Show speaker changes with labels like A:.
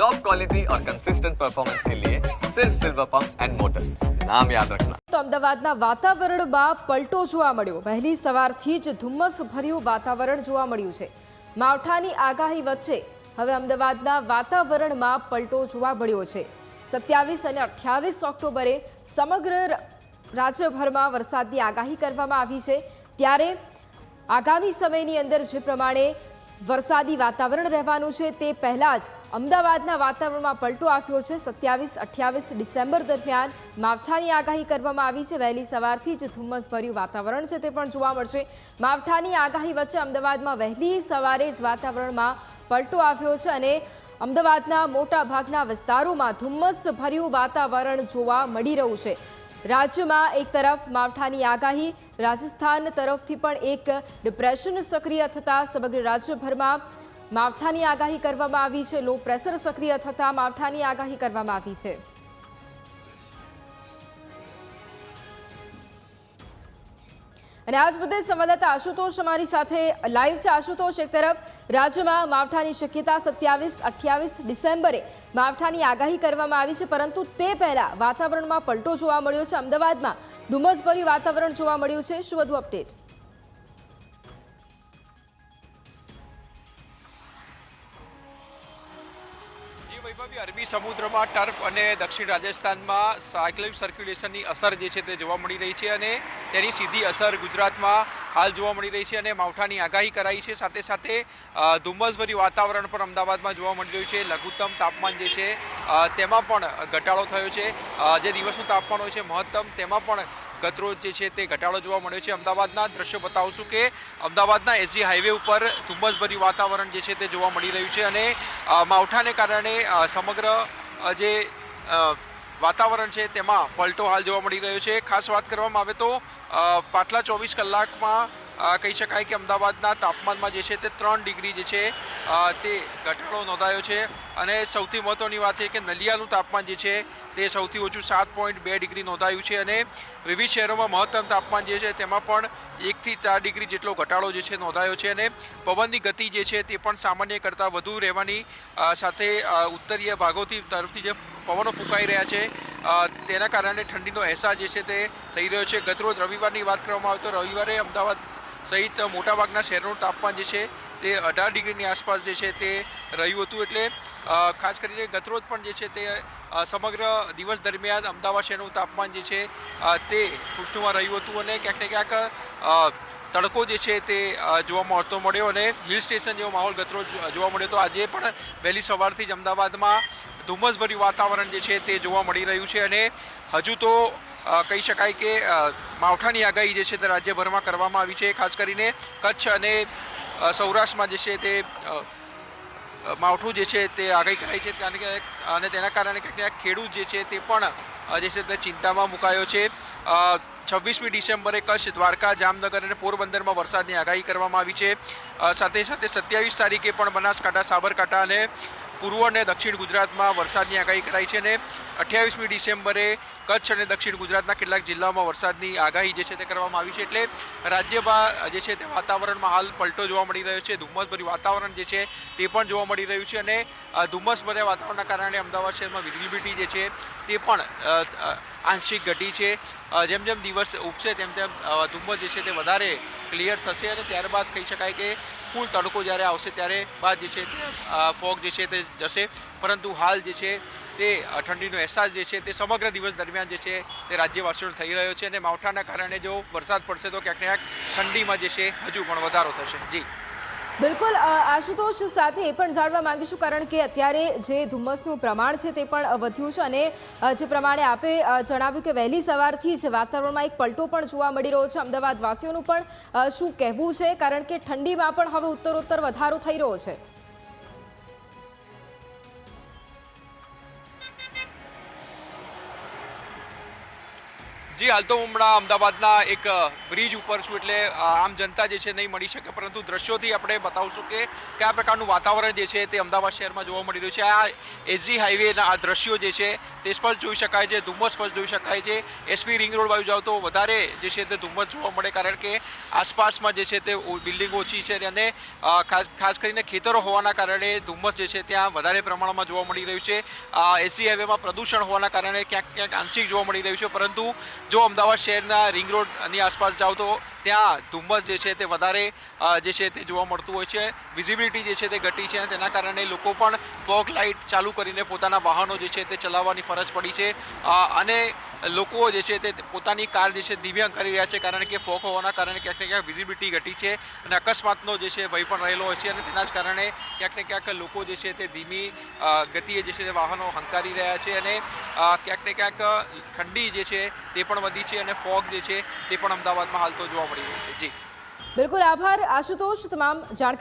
A: Top quality और consistent performance के लिए सिर्फ सिल्वर पंप्स एंड मोटर्स, नाम याद रखना।
B: તો અમદાવાદના વાતાવરણમાં પલટો જોવા મળ્યો। વહેલી સવારથી જ ધુમ્મસભર્યું વાતાવરણ જોવા મળ્યું છે। માવઠાની આગાહી વચ્ચે હવે અમદાવાદના વાતાવરણમાં પલટો જોવા મળ્યો છે। 27 અને 28 ઓક્ટોબરે સમગ્ર રાજ્યભરમાં વરસાદની આગાહી કરવામાં આવી છે। ત્યારે આગામી સમયની અંદર જે પ્રમાણે વરસાદી વાતાવરણ રહેવાનું છે તે પહેલા જ અમદાવાદના વાતાવરણમાં પલટો આવ્યો છે। 27-28 ડિસેમ્બર દરમિયાન માવઠાની આગાહી કરવામાં આવી છે। વહેલી સવારથી જ ધુમ્મસભર્યું વાતાવરણ છે તે પણ જોવા મળશે। માવઠાની આગાહી વચ્ચે અમદાવાદમાં વહેલી સવારે જ વાતાવરણમાં પલટો આવ્યો છે અને અમદાવાદના મોટા ભાગના વિસ્તારોમાં ધુમ્મસભર્યું વાતાવરણ જોવા મળી રહ્યું છે। રાજ્યમાં એક તરફ માવઠાની આગાહી, રાજસ્થાન તરફથી પણ એક ડિપ્રેશન સક્રિય થતાં સમગ્ર રાજ્યભરમાં માવઠાની આગાહી કરવામાં આવી છે। લો પ્રેશર સક્રિય થતાં માવઠાની આગાહી કરવામાં આવી છે। અને આજ મુદ્દે સંવાદદાતા આશુતોષ અમારી સાથે લાઈવ છે। આશુતોષ, એક તરફ રાજ્યમાં માવઠાની શક્યતા 27-28 ડિસેમ્બરે માવઠાની આગાહી કરવામાં આવી છે, પરંતુ તે પહેલા વાતાવરણમાં પલટો જોવા મળ્યો છે। અમદાવાદમાં ધુમ્મસભર્યું વાતાવરણ જોવા મળ્યું છે। શું વધુ અપડેટ?
C: અરબી સમુદ્રમાં ટર્ફ અને દક્ષિણ રાજસ્થાનમાં સાયક્લોનિક સર્ક્યુલેશનની અસર જે છે તે જોવા મળી રહી છે અને તેની સીધી અસર ગુજરાતમાં હાલ જોવા મળી રહી છે અને માવઠાની આગાહી કરાઈ છે। સાથે સાથે ધુમ્મસભર્યું વાતાવરણ પણ અમદાવાદમાં જોવા મળી રહ્યું છે। લઘુત્તમ તાપમાન જે છે તેમાં પણ ઘટાડો થયો છે। જે દિવસનું તાપમાન હોય છે મહત્તમ તેમાં પણ ગતરોજ જે છે તે ઘટાડો જોવા મળ્યો છે। અમદાવાદના દ્રશ્યો બતાવશું કે અમદાવાદના એસજી હાઈવે ઉપર ધુમ્મસભર્યું વાતાવરણ જે છે તે જોવા મળી રહ્યું છે અને માવઠાને કારણે સમગ્ર જે વાતાવરણ છે તેમાં પલટો હાલ જોવા મળી રહ્યો છે। ખાસ વાત કરવામાં આવે તો પાછલા 24 કલાકમાં કહી શકાય કે અમદાવાદના તાપમાનમાં જે છે તે 3 ડિગ્રી જે છે તે ઘટાડો નોંધાયો છે અને સૌથી મહત્ત્વની વાત છે કે નલિયાનું તાપમાન જે છે તે સૌથી ઓછું 7.2 ડિગ્રી નોંધાયું છે અને વિવિધ શહેરોમાં મહત્તમ તાપમાન જે છે તેમાં પણ 1 થી 4 ડિગ્રી જેટલો ઘટાડો જે છે નોંધાયો છે અને પવનની ગતિ જે છે તે પણ સામાન્ય કરતાં વધુ રહેવાની સાથે ઉત્તરીય ભાગોથી તરફથી જે પવનો ફૂંકાઈ રહ્યા છે તેના કારણે ઠંડીનો અહેસાસ જે છે તે થઈ રહ્યો છે। ગતરોજ રવિવારની વાત કરવામાં આવે તો રવિવારે અમદાવાદ સહિત મોટાભાગના શહેરોનું તાપમાન જે છે તે 18 ડિગ્રીની આસપાસ જે છે તે રહ્યું હતું। એટલે ખાસ કરીને ગતરોજ પણ જે છે તે સમગ્ર દિવસ દરમિયાન અમદાવાદ શહેરનું તાપમાન જે છે તે ખુશનુમા રહ્યું હતું અને ક્યાંક ને ક્યાંક તડકો જે છે તે જોવા મળતો મળ્યો અને હિલ સ્ટેશન જેવો માહોલ ગતરોજ જોવા મળ્યો તો આજે પણ વહેલી સવારથી જ અમદાવાદમાં ધુમ્મસભર્યું વાતાવરણ જે છે તે જોવા મળી રહ્યું છે અને હજુ તો કહી શકાય કે માવઠાની આગાહી જે છે તે રાજ્યભરમાં કરવામાં આવી છે। ખાસ કરીને કચ્છ અને સૌરાષ્ટ્રમાં જે છે તે માવઠું જે છે તે આગાહી કરાઈ છે અને તેના કારણે ક્યાંક ખેડૂત જે છે તે પણ જે છે તે ચિંતામાં મુકાયો છે। 26મી ડિસેમ્બરે કચ્છ, દ્વારકા, જામનગર અને પોરબંદરમાં વરસાદની આગાહી કરવામાં આવી છે। સાથે સાથે 27 તારીખે પણ બનાસકાંઠા, સાબરકાંઠા અને પૂર્વ અને દક્ષિણ ગુજરાતમાં વરસાદની આગાહી કરાઈ છે અને 28મી ડિસેમ્બરે કચ્છ અને દક્ષિણ ગુજરાતના કેટલાક જિલ્લાઓમાં વરસાદની આગાહી જે છે તે કરવામાં આવી છે। એટલે રાજ્યમાં જે છે તે વાતાવરણમાં હાલ પલટો જોવા મળી રહ્યો છે। ધુમ્મસભર્યું વાતાવરણ જે છે તે પણ જોવા મળી રહ્યું છે અને ધુમ્મસભર્યા વાતાવરણના કારણે અમદાવાદ શહેરમાં વિઝિબિલિટી જે છે તે પણ આંશિક ઘટી છે। જેમ જેમ દિવસ ઉગશે તેમ તેમ ધુમ્મસ જે છે તે વધારે ક્લિયર થશે અને ત્યારબાદ કહી શકાય કે ફૂલ તડકો જ્યારે આવશે ત્યારે બાદ જે છે ફોગ જે છે તે જશે, પરંતુ હાલ જે છે તે ઠંડીનો અહેસાસ જે છે તે સમગ્ર દિવસ દરમિયાન જે છે તે રાજ્યવાસીઓને થઈ રહ્યો છે અને માવઠાના કારણે જો વરસાદ પડશે તો ક્યાંક ને ક્યાંક ઠંડીમાં જે છે હજુ પણ વધારો થશે। જી
B: બિલકુલ, આશુતોષ સાથે એ પણ જાણવા માંગીશું કારણ કે અત્યારે જે ધુમ્મસનું પ્રમાણ છે તે પણ વધ્યું છે અને જે પ્રમાણે આપે જણાવ્યું કે વહેલી સવારથી જ વાતાવરણમાં એક પલટો પણ જોવા મળી રહ્યો છે। અમદાવાદ વાસીઓનું પણ શું કહેવું છે કારણ કે ઠંડીમાં પણ હવે ઉત્તરોત્તર વધારો થઈ રહ્યો છે?
C: જી, હાલ તો હું હમણાં અમદાવાદના એક બ્રિજ ઉપર છું, એટલે આમ જનતા જે છે નહીં મળી શકે, પરંતુ દ્રશ્યોથી આપણે બતાવશું કે કયા પ્રકારનું વાતાવરણ જે છે તે અમદાવાદ શહેરમાં જોવા મળી રહ્યું છે. આ એસજી હાઈવેના આ દ્રશ્યો જે છે તે સ્પષ્ટ જોઈ શકાય છે, ધુમ્મસ સ્પષ્ટ જોઈ શકાય છે. એસપી રિંગ રોડ બાજુ જાઓ તો વધારે જે છે તે ધુમ્મસ જોવા મળે, કારણ કે આસપાસમાં જે છે તે બિલ્ડિંગ ઓછી છે અને ખાસ કરીને ખેતરો હોવાના કારણે ધુમ્મસ જે છે ત્યાં વધારે પ્રમાણમાં જોવા મળી રહ્યું છે. એસજી હાઈવેમાં પ્રદૂષણ હોવાના કારણે ક્યાંક ક્યાંક આંશિક જોવા મળી રહ્યું છે, પરંતુ જો અમદાવાદ શહેરના રિંગ રોડની આસપાસ જાઓ તો ત્યાં ધુમ્મસ જે છે તે વધારે જે છે તે જોવા મળતું હોય છે. વિઝિબિલિટી જે છે તે ઘટી છે અને તેના કારણે લોકો પણ ફોગ લાઇટ ચાલુ કરીને પોતાના વાહનો જે છે તે ચલાવવાની ફરજ પડી છે અને લોકો જે છે તે પોતાની કાર જે છે ધીમી કરી રહ્યા છે, કારણ કે ફોગ હોવાના કારણે ક્યાંક ને ક્યાંક વિઝિબિલિટી ઘટી છે અને અકસ્માતનો જે છે ભય પણ રહેલો હોય છે અને તેના જ કારણે ક્યાંક ને ક્યાંક લોકો જે છે તે ધીમી ગતિએ જે છે તે વાહનો હંકારી રહ્યા છે અને ક્યાંક ને ક્યાંક ઠંડી જે છે તે પણ વધી છે અને ફોગ જે છે તે પણ અમદાવાદમાં હાલ તો જોવા મળી રહ્યું છે. જી
B: બિલકુલ, આભાર આશુતોષ તમામ જાણકારી